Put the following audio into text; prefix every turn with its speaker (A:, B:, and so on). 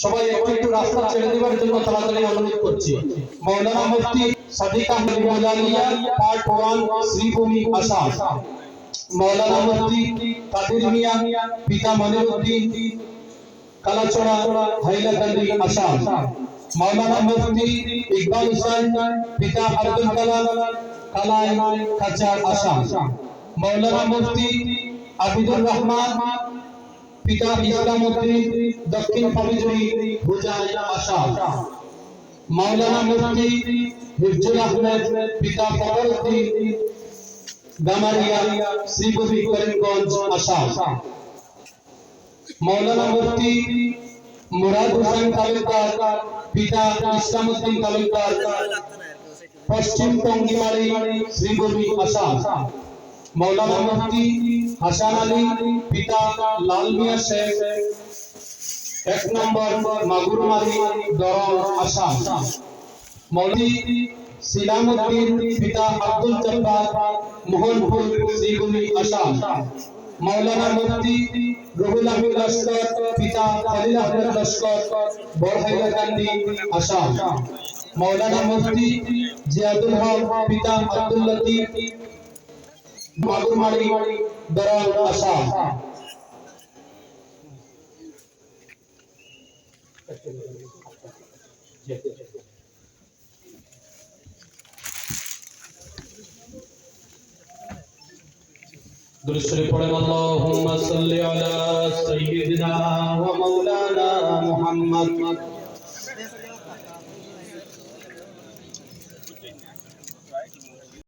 A: সবাই একটু রাস্তা ছেড়ে দেওয়ার জন্য তাড়াতাড়ি অনুরোধ করছি। মাওলানা মুফতি সাদিক আহমেদ মাদানিয়া পার্ট 1 শ্রীভূমি আসাম। মাওলানা মুফতি কাদের মিয়া পিতা মনিরউদ্দিন কালাচড়া হাইলাকান্দি আসাম। মাওলানা মুফতি ইকবাল হোসেন পিতা আব্দুল কালাম কালাই কাচার আসাম। মাওলানা মুফতি আবিদুর রহমান পিতা ইসলামউদ্দিন দক্ষিণ পাবিজুরি ভুজাই আসাম। মাওলানা মুফতি হিফজুল আহমেদ পিতা ফখরউদ্দিন গামারিয়া শ্রীভূমি করিমগঞ্জ আসাম। মাওলানা মুফতি মুরাদ হোসেন তালুকদার পিতা ইসলামউদ্দিন তালুকদার পশ্চিম টঙ্গিবাড়ি শ্রীভূমি আসাম। মাওলানা মুফতি হাসান আলী পিতা লাল মিয়া শেখ 1 নম্বর মাগুরমারি দরং আসাম। মৌলভী সিলামউদ্দিন পিতা আব্দুল জব্বার মোহনপুর শ্রীভূমি আসাম। মাওলানা মুফতি রুহুল আমিন লস্কর পিতা খলিল আহমেদ লস্কর বড়হাইলাকান্দি আসাম। মাওলানা মুফতি জিয়াদুল হক পিতা আব্দুল লতিফ মাগুরমারি দরং আসাম। दुरुद पढ़ें अल्लाहुम्मा सल्लि अला सय्यिदिना व मौलाना मुहम्मद।